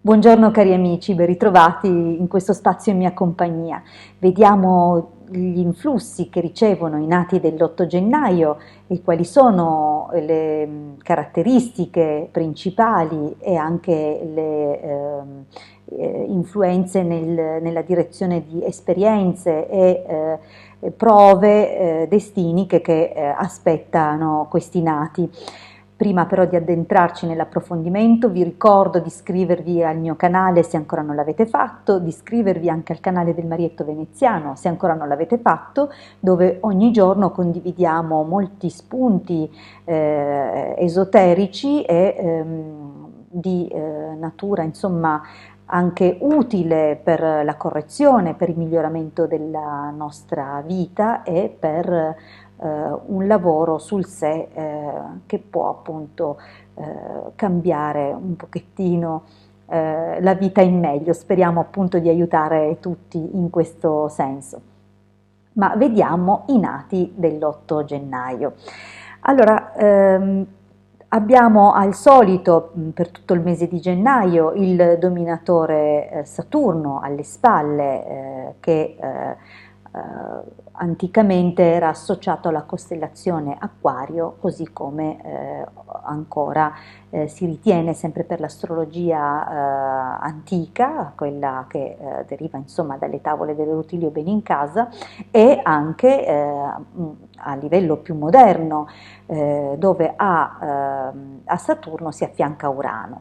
Buongiorno cari amici, ben ritrovati in questo spazio in mia compagnia. Vediamo gli influssi che ricevono i nati dell'8 gennaio e quali sono le caratteristiche principali e anche le influenze nella direzione di esperienze e prove, destini che aspettano questi nati. Prima però di addentrarci nell'approfondimento vi ricordo di iscrivervi al mio canale se ancora non l'avete fatto, di iscrivervi anche al canale del Marietto Veneziano se ancora non l'avete fatto, dove ogni giorno condividiamo molti spunti esoterici e di natura insomma anche utile per la correzione, per il miglioramento della nostra vita e per un lavoro sul sé che può appunto cambiare un pochettino la vita in meglio. Speriamo appunto di aiutare tutti in questo senso. Ma vediamo i nati dell'8 gennaio. Allora, abbiamo al solito per tutto il mese di gennaio il dominatore Saturno alle spalle che anticamente era associato alla costellazione Acquario, così come ancora si ritiene sempre per l'astrologia antica, quella che deriva insomma dalle tavole del Rutilio Benincasa, e anche a livello più moderno dove a Saturno si affianca Urano.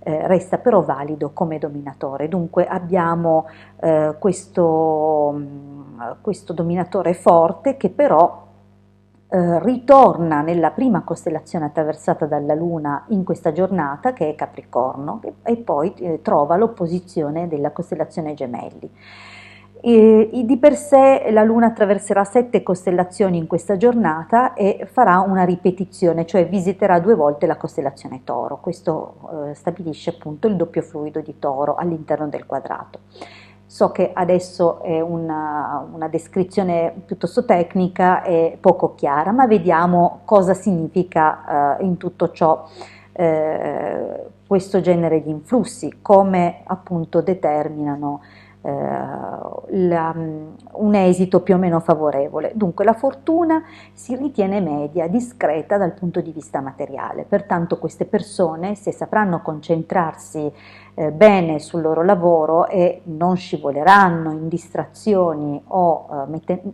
Resta però valido come dominatore, dunque abbiamo questo dominatore forte che però ritorna nella prima costellazione attraversata dalla Luna in questa giornata, che è Capricorno, e poi trova l'opposizione della costellazione Gemelli. Di per sé la Luna attraverserà 7 costellazioni in questa giornata e farà una ripetizione, cioè visiterà 2 volte la costellazione Toro. Questo stabilisce appunto il doppio fluido di Toro all'interno del quadrato. So che adesso è una descrizione piuttosto tecnica e poco chiara, ma vediamo cosa significa in tutto ciò questo genere di influssi, come appunto determinano un esito più o meno favorevole. Dunque la fortuna si ritiene media, discreta dal punto di vista materiale, pertanto queste persone, se sapranno concentrarsi bene sul loro lavoro e non scivoleranno in distrazioni o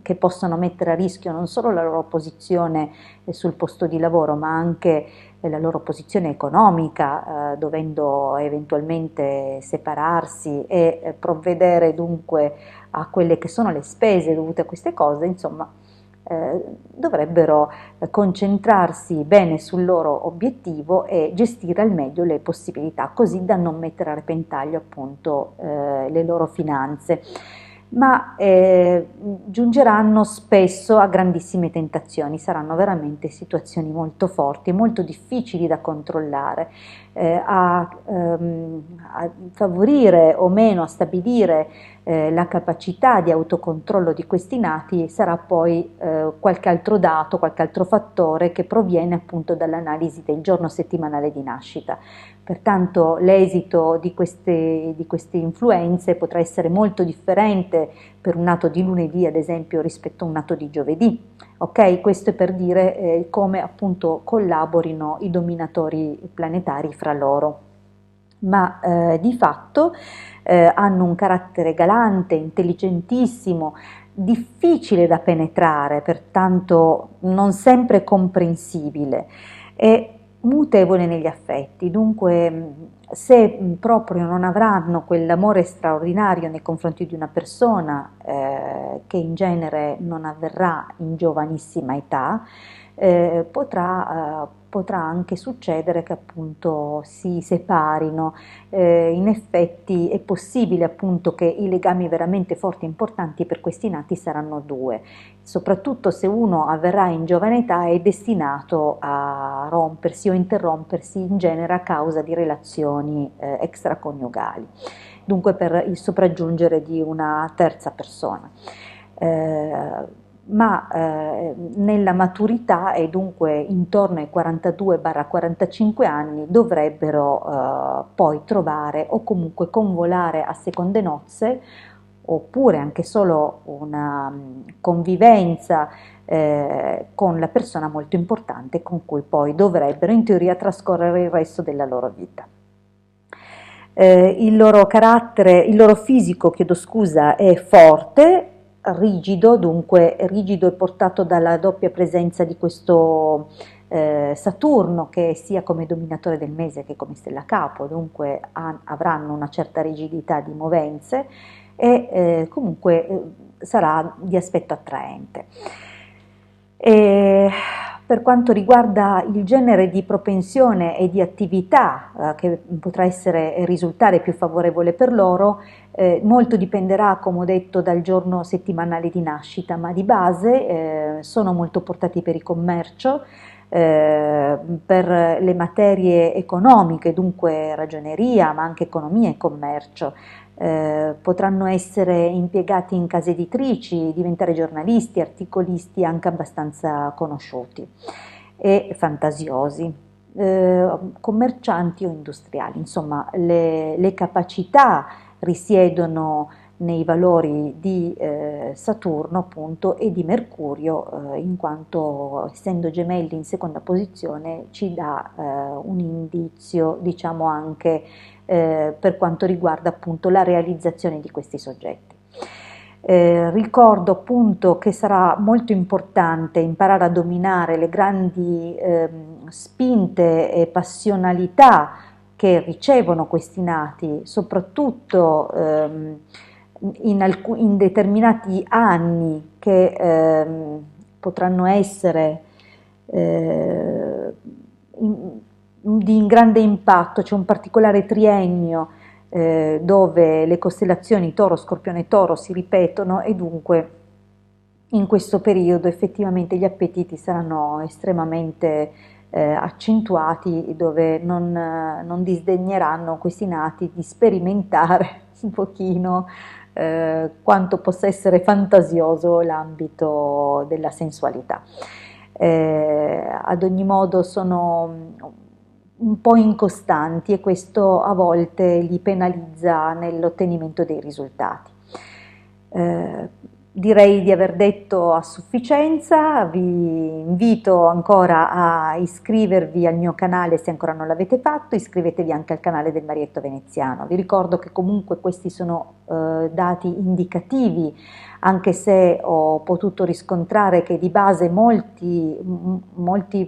che possono mettere a rischio non solo la loro posizione sul posto di lavoro, ma anche la loro posizione economica, dovendo eventualmente separarsi e provvedere dunque a quelle che sono le spese dovute a queste cose, insomma, dovrebbero concentrarsi bene sul loro obiettivo e gestire al meglio le possibilità, così da non mettere a repentaglio appunto le loro finanze. Ma giungeranno spesso a grandissime tentazioni, saranno veramente situazioni molto forti, molto difficili da controllare, a favorire o meno, a stabilire la capacità di autocontrollo di questi nati sarà poi qualche altro dato, qualche altro fattore che proviene appunto dall'analisi del giorno settimanale di nascita. Pertanto l'esito di queste influenze potrà essere molto differente per un nato di lunedì, ad esempio, rispetto a un nato di giovedì. Ok? Questo è per dire come appunto collaborino i dominatori planetari fra loro. Ma di fatto hanno un carattere galante, intelligentissimo, difficile da penetrare, pertanto non sempre comprensibile e mutevole negli affetti. Dunque, se proprio non avranno quell'amore straordinario nei confronti di una persona, che in genere non avverrà in giovanissima età, potrà anche succedere che appunto si separino. In effetti è possibile appunto che i legami veramente forti e importanti per questi nati saranno 2, soprattutto se uno avverrà in giovane età è destinato a rompersi o interrompersi in genere a causa di relazioni extraconiugali, dunque per il sopraggiungere di una terza persona. ma nella maturità e dunque intorno ai 42-45 anni dovrebbero poi trovare o comunque convolare a seconde nozze, oppure anche solo una convivenza con la persona molto importante con cui poi dovrebbero in teoria trascorrere il resto della loro vita. Il loro carattere, il loro fisico, chiedo scusa, è forte, rigido, dunque rigido e portato dalla doppia presenza di questo Saturno, che sia come dominatore del mese che come stella capo, dunque avranno una certa rigidità di movenze e comunque sarà di aspetto attraente. E per quanto riguarda il genere di propensione e di attività che potrà risultare più favorevole per loro, molto dipenderà, come ho detto, dal giorno settimanale di nascita, ma di base sono molto portati per il commercio, per le materie economiche, dunque ragioneria, ma anche economia e commercio. Potranno essere impiegati in case editrici, diventare giornalisti, articolisti anche abbastanza conosciuti e fantasiosi, commercianti o industriali. Insomma, le capacità risiedono nei valori di Saturno appunto e di Mercurio, in quanto essendo gemelli in seconda posizione ci dà un indizio, diciamo, anche per quanto riguarda appunto la realizzazione di questi soggetti. Ricordo appunto che sarà molto importante imparare a dominare le grandi spinte e passionalità che ricevono questi nati, soprattutto in determinati anni che potranno essere di grande impatto. C'è un particolare triennio dove le costellazioni Toro, Scorpione e Toro si ripetono e dunque in questo periodo effettivamente gli appetiti saranno estremamente accentuati, dove non disdegneranno questi nati di sperimentare un pochino quanto possa essere fantasioso l'ambito della sensualità. Ad ogni modo sono un po' incostanti e questo a volte li penalizza nell'ottenimento dei risultati. Direi di aver detto a sufficienza, vi invito ancora a iscrivervi al mio canale se ancora non l'avete fatto, iscrivetevi anche al canale del Marietto Veneziano. Vi ricordo che comunque questi sono dati indicativi, anche se ho potuto riscontrare che di base molti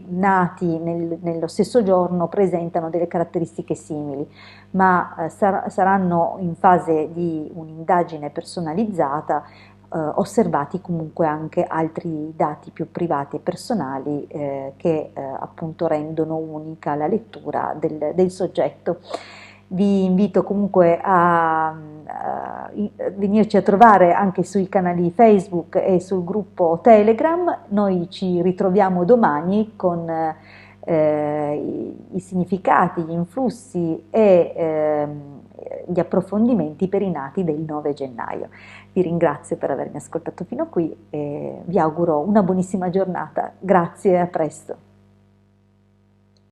nati nello stesso giorno presentano delle caratteristiche simili, ma saranno in fase di un'indagine personalizzata, osservati comunque anche altri dati più privati e personali che appunto rendono unica la lettura del soggetto. Vi invito comunque a venirci a trovare anche sui canali Facebook e sul gruppo Telegram. Noi ci ritroviamo domani con i significati, gli influssi e gli approfondimenti per i nati del 9 gennaio. Vi ringrazio per avermi ascoltato fino a qui e vi auguro una buonissima giornata. Grazie e a presto.